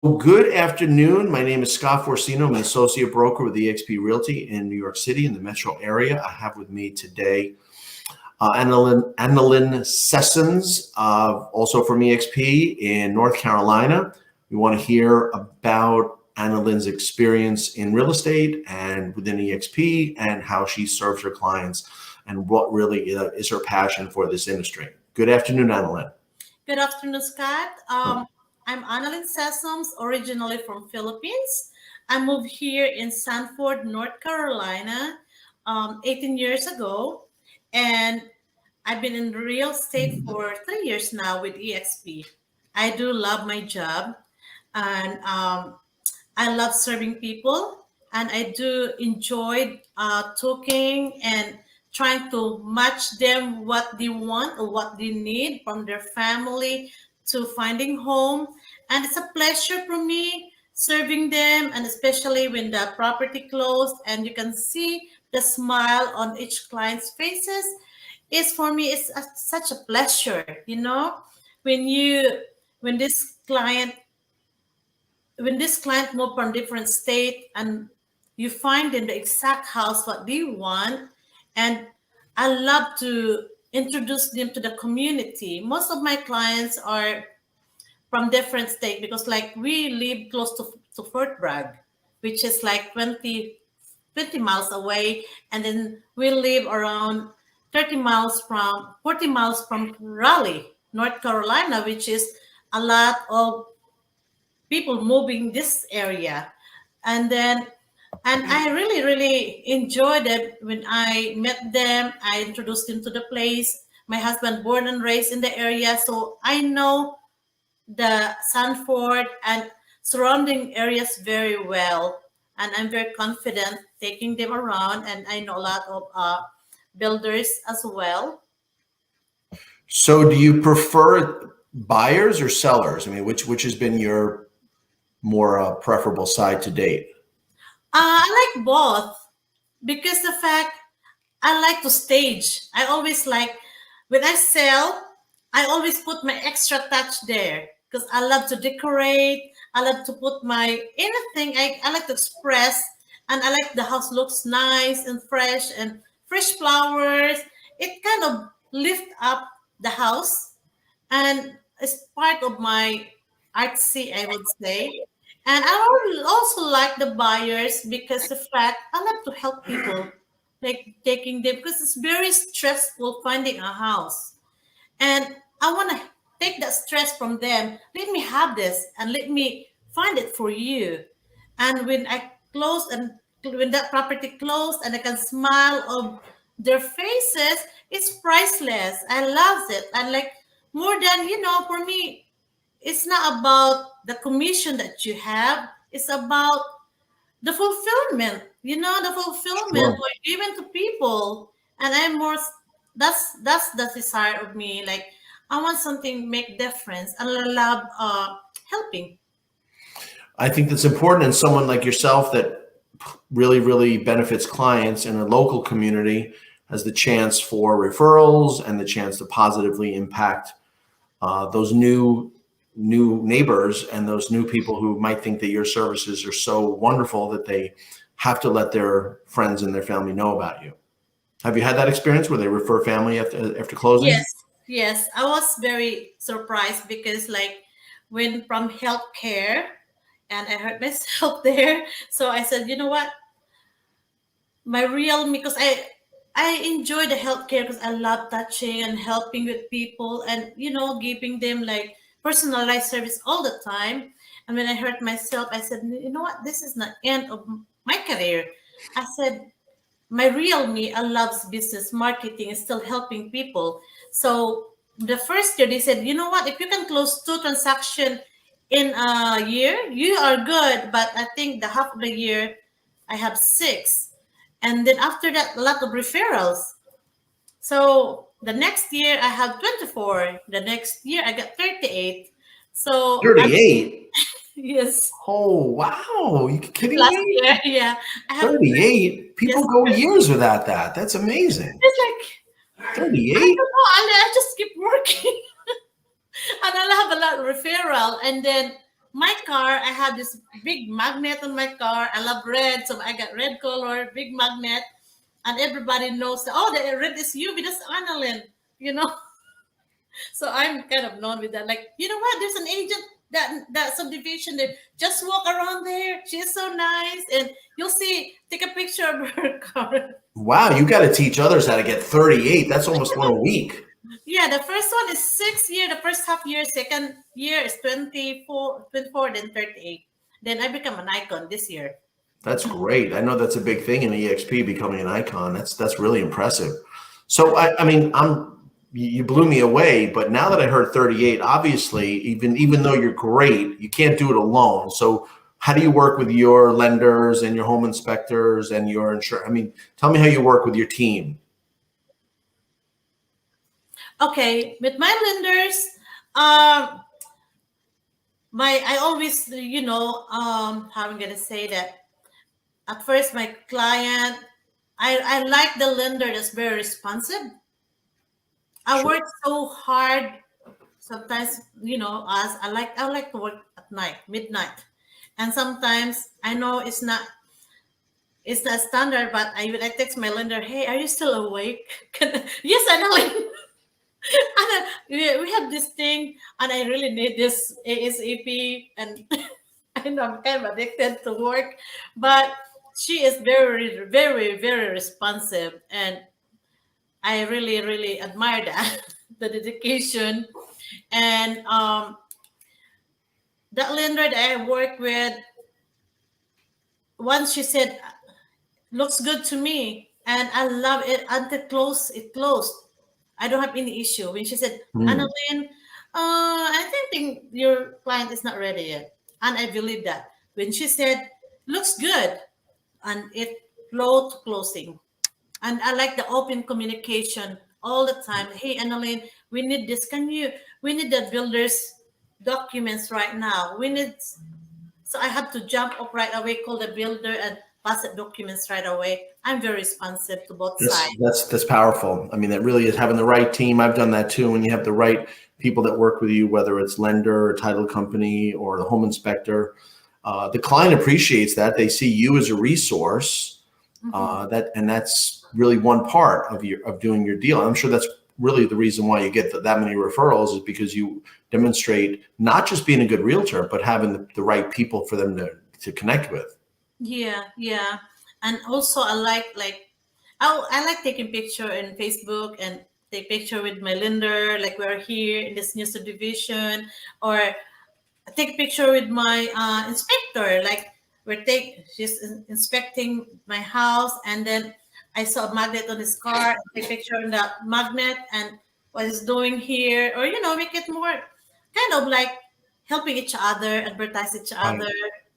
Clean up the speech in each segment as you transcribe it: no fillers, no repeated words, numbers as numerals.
Well, good afternoon. My name is Scott Forcino. I'm an associate broker with eXp Realty in New York City in the metro area. I have with me today Analyn Sessoms, also from eXp in North Carolina. We want to hear about Analyn's experience in real estate and within eXp and how she serves her clients and what really is her passion for this industry. Good afternoon, Analyn. Good afternoon, Scott. I'm Analyn Sessoms, originally from Philippines. I moved here in Sanford, North Carolina, 18 years ago, and I've been in real estate for 3 years now with EXP. I do love my job, and I love serving people, and I do enjoy talking and trying to match them what they want or what they need from their family to finding home. And it's a pleasure for me serving them, and especially when the property closed and you can see the smile on each client's faces. Is for me, it's such a pleasure, when you when this client when this client move from different state and you find in the exact house what they want. And I love to introduce them to the community. Most of my clients are from different state because like we live close to Fort Bragg, which is like 20 miles away, and then we live around 40 miles from Raleigh, North Carolina, which is a lot of people moving this area. And then and I really enjoyed it when I met them. I introduced them to the place. My husband born and raised in the area, so I know the Sanford and surrounding areas very well, and I'm very confident taking them around, and I know a lot of builders as well. So do you prefer buyers or sellers? I mean, which has been your more preferable side to date? I like both because the fact I like to stage. I always like when I sell, I always put my extra touch there because I love to decorate. I love to put my anything I like to express, and I like the house looks nice and fresh flowers. It kind of lift up the house, and it's part of my artsy, I would say. And I would also like the buyers because the fact I love to help people, like taking them because it's very stressful finding a house, and I want to take that stress from them. Let me have this and let me find it for you. And when I close and when that property closed and I can smile of their faces, it's priceless. I love it. And like more than for me, it's not about the commission that you have. It's about the fulfillment. The fulfillment Sure. or giving to people. And I'm more. That's the desire of me. Like I want something make difference, and I love helping. I think that's important, and someone like yourself that really benefits clients in a local community has the chance for referrals and the chance to positively impact those new neighbors and those new people who might think that your services are so wonderful that they have to let their friends and their family know about you. Have you had that experience where they refer family after closing? Yes, yes. I was very surprised because like when from healthcare, and I hurt myself there. So I said, you know what? My real me, because I enjoy the healthcare because I love touching and helping with people, and giving them like personalized service all the time. And when I hurt myself, I said, you know what? This is not end of my career. I said, my real me, I loves business marketing and still helping people. So the first year they said, you know what, if you can close two transactions in a year, you are good. But I think the half of the year I have six. And then after that, a lot of referrals. So the next year I have 24. The next year I got 38. So 38. yes, Oh, wow. You kidding last me? year, yeah, I have 38? yes. People go years without that. That's amazing. It's like I 38? don't know. I just keep working, and I'll have a lot of referral, and then my car, I have this big magnet on my car. I love red, so I got red color, big magnet, and everybody knows that, oh, the red is you because Analyn, you know. So I'm kind of known with that. Like, you know what? There's an agent that subdivision that just walk around there. She's so nice, and you'll see. Take a picture of her car. Wow, you got to teach others how to get 38. That's almost one a week. Yeah, the first one is 6 year. The first half year, second year is 24, then 38. Then I become an icon this year. That's great. I know that's a big thing in EXP, becoming an icon. That's really impressive. So I mean, you blew me away. But now that I heard 38, obviously, even though you're great, you can't do it alone. So how do you work with your lenders and your home inspectors and your insurance? I mean, tell me how you work with your team. Okay, with my lenders, um, I always, how I'm gonna say that. At first, my client, I like the lender that's very responsive. I Sure. work so hard sometimes, as I like to work at night, midnight. And sometimes I know it's not standard, but I text my lender, hey, are you still awake? Yes, I know. And we have this thing, and I really need this ASAP, and I know I'm kind of addicted to work, but she is very, very, very responsive, and I really, really admire that the dedication. And that lender that I work with, once she said, looks good to me, and I love it until it closed. I don't have any issue. When she said, Hmm. Annalyn, I think your client is not ready yet. And I believe that. When she said, looks good, and it flowed to closing. And I like the open communication all the time. Hey, Annalyn, we need the builder's documents right now. So I have to jump up right away, call the builder, and pass the documents right away. I'm very responsive to both sides. That's powerful. I mean, that really is having the right team. I've done that too. When you have the right people that work with you, whether it's lender or title company or the home inspector, the client appreciates that. They see you as a resource. Mhm. That's really one part of doing your deal. I'm sure that's really the reason why you get that many referrals, is because you demonstrate not just being a good realtor, but having the right people for them to connect with. Yeah, yeah. And also I like taking picture in Facebook and take picture with my lender, like we're here in this new subdivision, or take a picture with my inspector, like she's inspecting my house, and then I saw a magnet on his car, take picture on the magnet and what he's doing here, or make it more kind of like helping each other, advertise each other,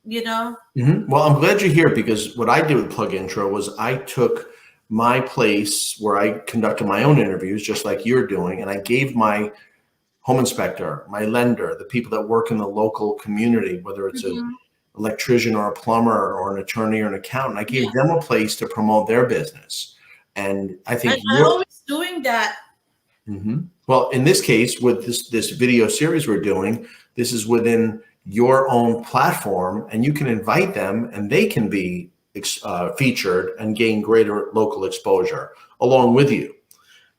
you know. Well, I'm glad you're here, because what I did with PlugIntro was I took my place where I conducted my own interviews, just like you're doing, and I gave my home inspector, my lender, the people that work in the local community, whether it's an Mhm. electrician or a plumber or an attorney or an accountant, I Yeah, gave them a place to promote their business. And I and think I you're always doing that. well, in this case, with this video series we're doing, this is within your own platform, and you can invite them, and they can be featured and gain greater local exposure along with you.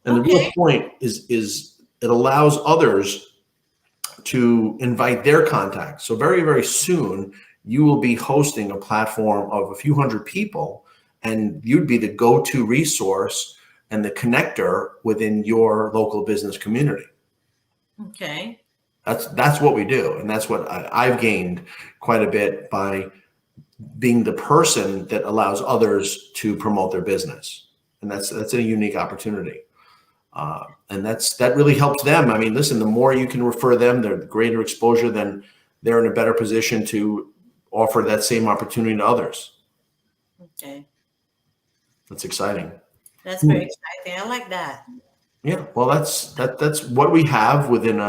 And the real Okay. point is it allows others to invite their contacts. So very, very soon, you will be hosting a platform of a few hundred people, and you'd be the go-to resource and the connector within your local business community. Okay. That's what we do, and that's what I've gained quite a bit by being the person that allows others to promote their business, and that's a unique opportunity. And that really helps them. I mean, listen, the more you can refer them, the greater exposure, then they're in a better position to offer that same opportunity to others. Okay. That's exciting. That's very exciting. I like that. Yeah, well, that's what we have within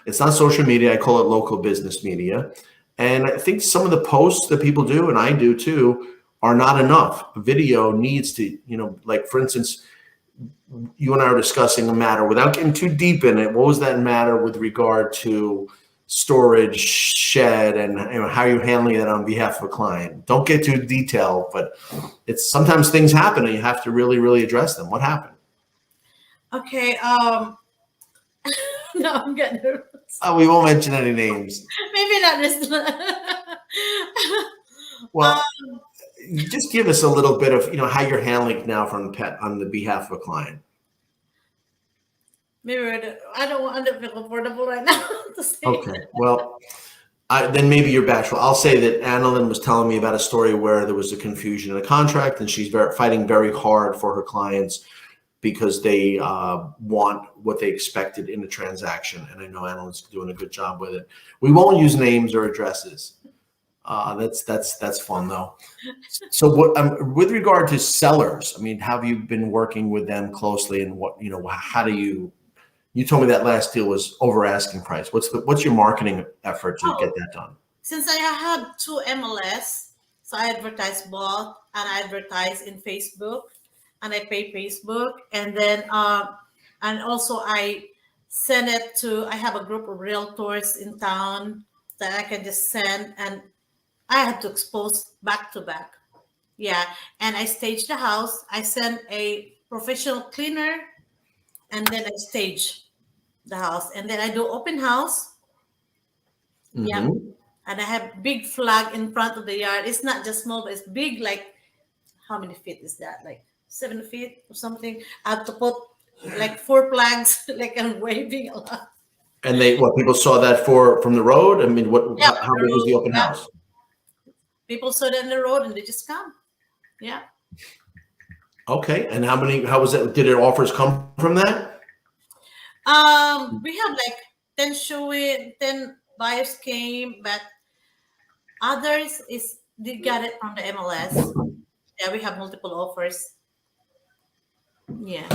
it's not social media. I call it local business media. And I think some of the posts that people do, and I do too, are not enough. Video needs to, like for instance, you and I are discussing a matter without getting too deep in it. What was that matter with regard to storage shed and how you're handling that on behalf of a client. Don't get too detailed, but it's sometimes things happen and you have to really, really address them. What happened? Okay. No, I'm getting nervous. Oh, we won't mention any names. Maybe not this. Well, you just give us a little bit of how you're handling it now from the pet on the behalf of a client. Maybe I don't want to feel comfortable right now to say. Okay. Well, then maybe you're bashful. I'll say that Analyn was telling me about a story where there was a confusion in a contract, and she's fighting very hard for her clients because they want what they expected in a transaction. And I know Analyn's doing a good job with it. We won't use names or addresses. That's fun though. So with regard to sellers, I mean, have you been working with them closely, and how do you told me that last deal was over asking price. What's your marketing effort to get that done? Since I have 2 MLS, so I advertise both, and I advertise in Facebook, and I pay Facebook, and then and also I send it to. I have a group of realtors in town that I can just send, and I have to expose back to back. Yeah, and I stage the house. I send a professional cleaner, and then I stage the house, and then I do open house. Yeah, and I have big flag in front of the yard. It's not just small, but it's big. Like, how many feet is that? Like 7 feet or something. I have to put like 4 flags, like I'm waving a lot. And people saw that from the road? I mean, how big was the open house? People saw that in the road and they just come. Yeah. Okay. And how was that? Did offers come from that? We have like 10 showing, 10 buyers came, but others they got it from the MLS. Yeah, we have multiple offers. Yeah.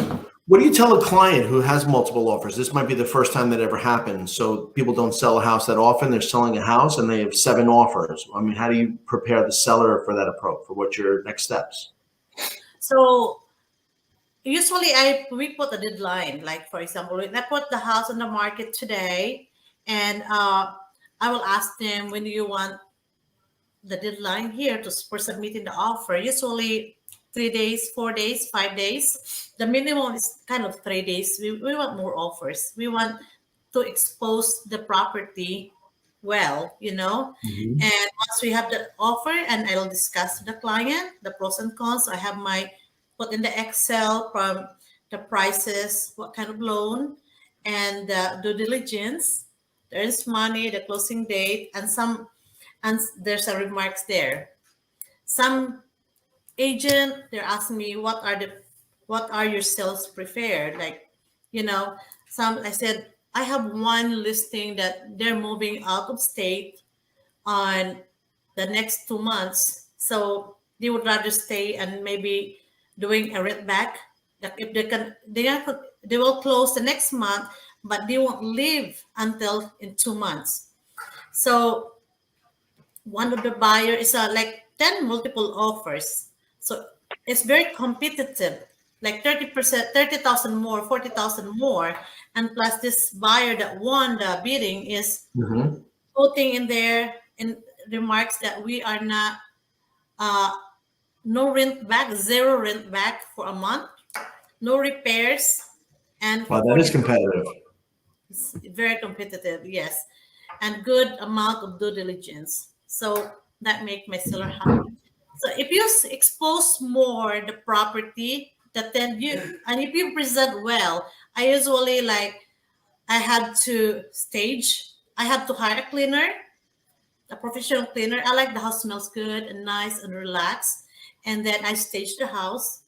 What do you tell a client who has multiple offers? This might be the first time that ever happened. So people don't sell a house that often. They're selling a house and they have 7 offers. I mean, how do you prepare the seller for that approach? For what's your next steps? So usually we put a deadline. Like, for example, when I put the house on the market today, and I will ask them, when do you want the deadline here for submitting the offer? Usually 3 days, 4 days, 5 days. The minimum is kind of 3 days. We want more offers. We want to expose the property well, Mm-hmm. And once we have the offer, and I'll discuss with the client the pros and cons. I have put in the Excel from the prices, what kind of loan, and the due diligence, the earnest money, the closing date, and there's a remarks there. Some agent, they're asking me, what are your sales preferred? Like, some, I said, I have one listing that they're moving out of state on the next 2 months. So they would rather stay and maybe doing a rent back. Like, if they will close the next month, but they won't leave until in 2 months. So one of the buyer is like 10 multiple offers. So it's very competitive, like 30%, 30,000 more, 40,000 more. And plus this buyer that won the bidding is putting in there in remarks that we are not, no rent back, 0 rent back for a month, no repairs. And wow, that is competitive. It's very competitive, yes. And good amount of due diligence. So that make my seller happy. So if you expose more the property, if you present well, I usually I have to hire a cleaner, a professional cleaner. I like the house smells good and nice and relaxed. And then I stage the house,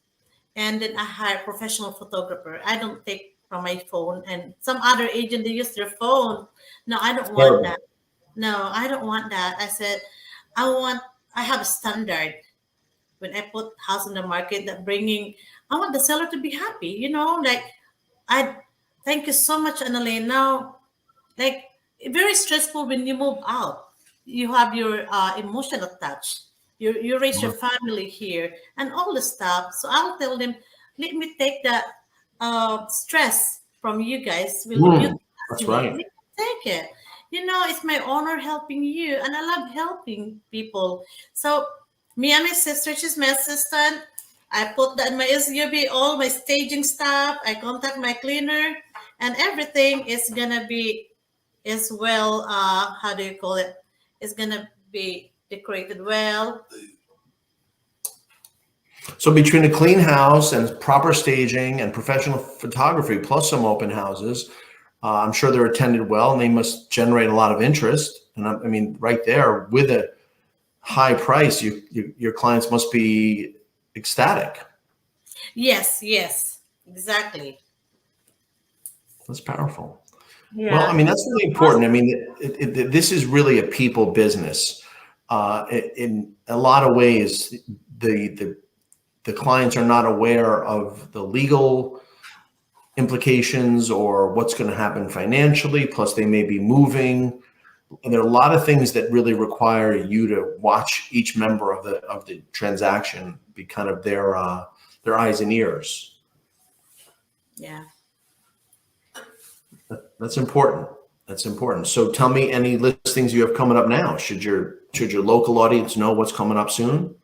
and then I hire a professional photographer. I don't take from my phone, and some other agent, they use their phone. No, I don't want that. No, I don't want that. I said, I have a standard when I put house on the market I want the seller to be happy, thank you so much, Analyn. Now, like, very stressful when you move out. You have your emotional touch. You raise your family here and all the stuff. So I'll tell them, let me take that stress from you guys. Will you That's right. take it? it's my honor helping you, and I love helping people. So me and my sister, she's my assistant. I put that in my SUV, all my staging stuff. I contact my cleaner, and everything is gonna be as well. How do you call it? It's gonna be decorated well. So between a clean house and proper staging and professional photography, plus some open houses, I'm sure they're attended well, and they must generate a lot of interest. And I mean, right there with a high price, your clients must be ecstatic. Yes, yes, exactly. That's powerful. Well, I Yeah. mean, that's really important. I mean, this is really a people business. In a lot of ways, the the clients are not aware of the legal implications or what's going to happen financially. Plus, they may be moving, and there are a lot of things that really require you to watch each member of the transaction be kind of their eyes and ears. Yeah. That's important. That's important. So tell me any listings you have coming up now. Should your local audience know what's coming up soon?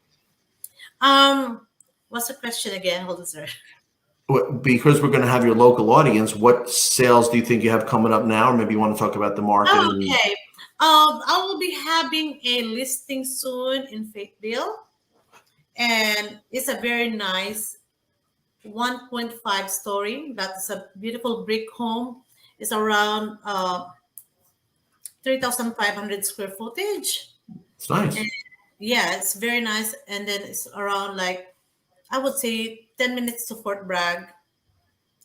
What's the question again? Hold on, sir. Because we're going to have your local audience, what sales do you think you have coming up now? Or maybe you want to talk about the market Oh, and okay. I will be having a listing soon in Fayetteville, and it's a very nice 1.5 story. That's a beautiful brick home. It's around 3,500 square footage. it's nice. And yeah, it's very nice. And then it's around like, I would say 10 minutes to Fort Bragg.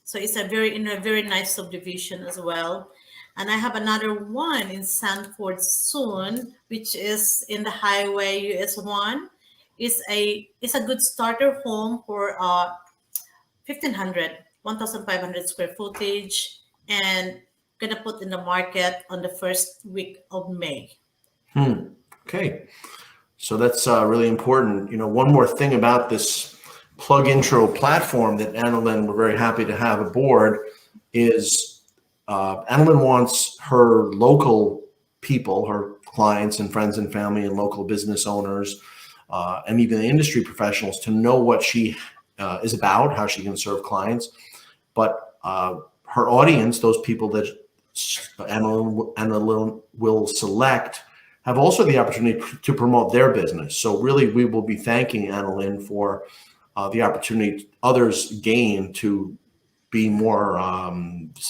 So it's in a very nice subdivision as well. And I have another one in Sanford soon, which is in the highway US 1. It's a good starter home for 1,500, 1,500 square footage, and gonna put in the market on the first week of May. Okay. So that's really important. One more thing about this PlugIntro platform that Analyn we're very happy to have aboard is Analyn wants her local people, her clients and friends and family and local business owners, and even the industry professionals to know what she is about, how she can serve clients. But her audience, those people that Analyn will select, have also the opportunity to promote their business. So really, we will be thanking Analyn for the opportunity others gain to be more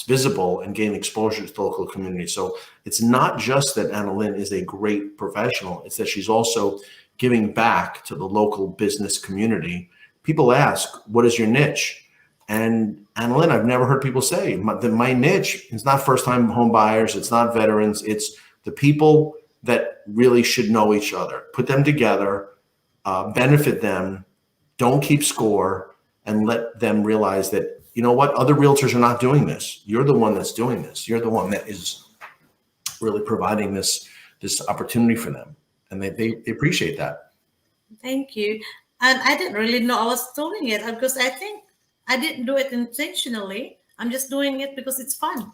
visible and gain exposure to the local community. So it's not just that Analyn is a great professional, it's that she's also giving back to the local business community. People ask, what is your niche? And Analyn, I've never heard people say that my niche is not first-time home buyers, it's not veterans, it's the people that really should know each other. Put them together, benefit them, don't keep score, and let them realize that, you know what, other realtors are not doing this. You're the one that's doing this. You're the one that is really providing this opportunity for them. And they appreciate that. Thank you. And I didn't really know I was doing it because I think I didn't do it intentionally. I'm just doing it because it's fun.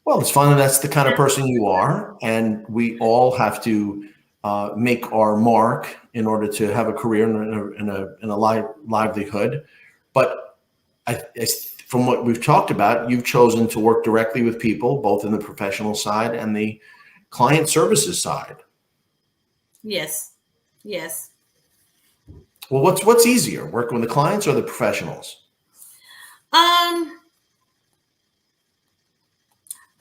Well, it's fun, and that's the kind of person you are. And we all have to make our mark in order to have a career and a livelihood. But from what we've talked about, you've chosen to work directly with people, both in the professional side and the client services side. Yes. Yes. Well, what's easier, working with the clients or the professionals? Um,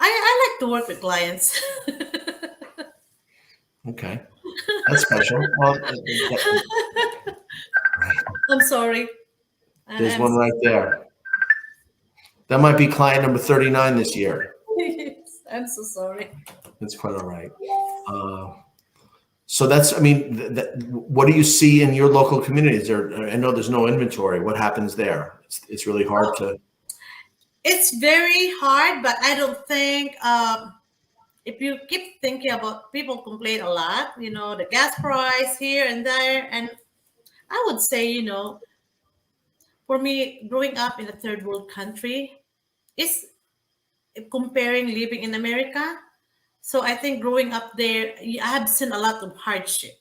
I like to work with clients. Okay, that's special. Well, I'm sorry. there's I'm one right there. That might be client number 39 this year. I'm so sorry. That's quite all right. So that's, I mean, what do you see in your local communities? I know there's no inventory. What happens there? It's really hard to. It's very hard, but I don't think if you keep thinking about people complain a lot, the gas price here and there, and I would say, for me, growing up in a third world country is comparing living in America. So I think growing up there, I have seen a lot of hardship.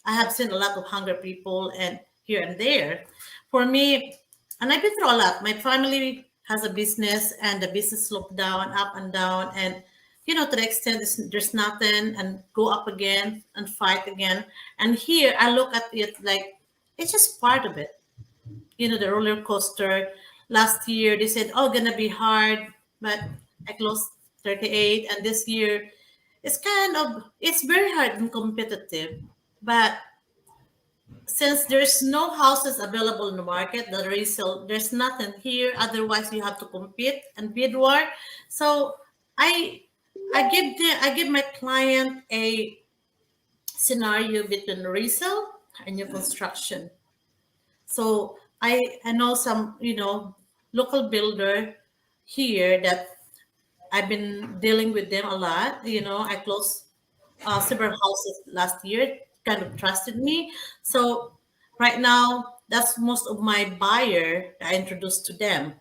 I have seen a lot of hungry people and here and there. For me, and I've been through a lot. My family has a business and the business sloped down, up and down. And, to the extent there's nothing and go up again and fight again. And here I look at it like it's just part of it. The roller coaster. Last year they said, oh, gonna be hard, but I closed 38. And this year it's very hard and competitive. But since there's no houses available in the market, the resale, there's nothing here. Otherwise, you have to compete and bid war. So I I give my client a scenario between resale and new construction. So I know some local builder here that I've been dealing with them a lot. I closed several houses last year, kind of trusted me. So right now, that's most of my buyer that I introduced to them.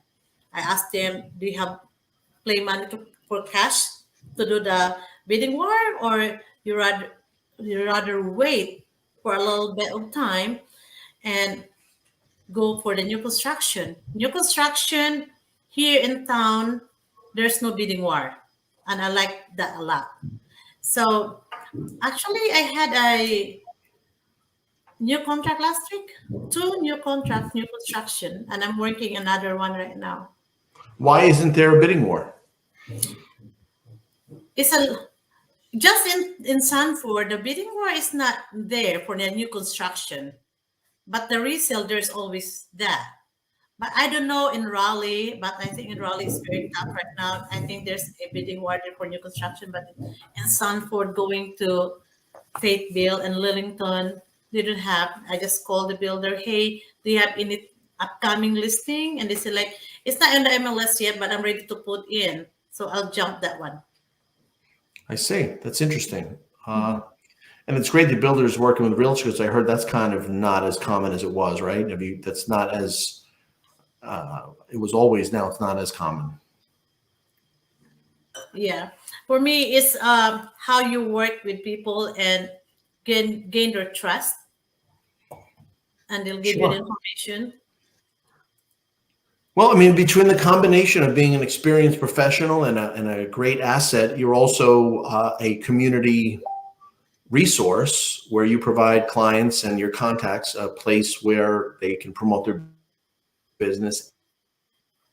I asked them, do you have play money for cash to do the bidding war, or you rather wait for a little bit of time and go for the new construction. New construction here in town, there's no bidding war, and I like that a lot. So actually, I had a new contract last week, two new contracts, new construction, and I'm working another one right now. Why isn't there a bidding war? It's a just in Sanford, the bidding war is not there for the new construction, but the resale there's always that. But I don't know in Raleigh, but I think in Raleigh is very tough right now. I think there's a bidding war there for new construction, but in Sanford going to Fayetteville and Lillington didn't have. I just called the builder, hey, do you have any upcoming listing? And they said like, it's not in the MLS yet, but I'm ready to put in. So I'll jump that one. I see. That's interesting. And it's great the builders working with realtors, because I heard that's kind of not as common as it was, right? I mean, that's not as, it was always, now it's not as common. Yeah. For me, it's how you work with people and gain their trust, and they'll give you the Sure. information. Well, I mean, between the combination of being an experienced professional and a great asset, you're also a community resource where you provide clients and your contacts a place where they can promote their business,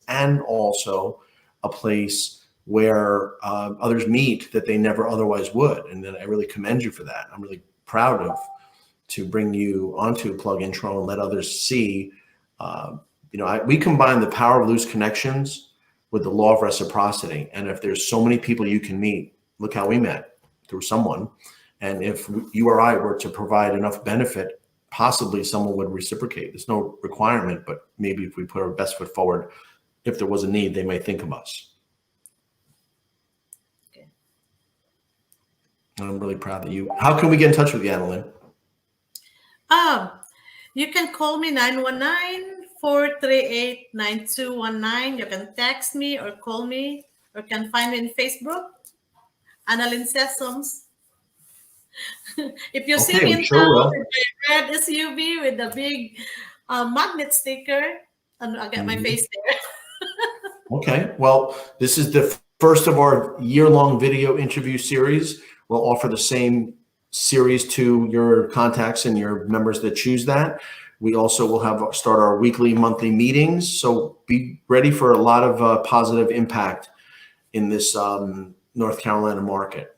and also a place where others meet that they never otherwise would. And then I really commend you for that. I'm really proud to bring you onto PlugIntro and let others see. We combine the power of loose connections with the law of reciprocity. And if there's so many people you can meet, look how we met, through someone. And if you or I were to provide enough benefit, possibly someone would reciprocate. There's no requirement, but maybe if we put our best foot forward, if there was a need, they might think of us. Okay. And I'm really proud that you. How can we get in touch with you, Analyn? You can call me 919-438-9219. You can text me or call me, or can find me in Facebook, Analyn Sessoms. If you see me in sure town will. with my red SUV with the big magnet sticker, and I'll get my face there. Okay. Well, this is the first of our year-long video interview series. We'll offer the same series to your contacts and your members that choose that. We also will start our weekly, monthly meetings. So be ready for a lot of positive impact in this North Carolina market.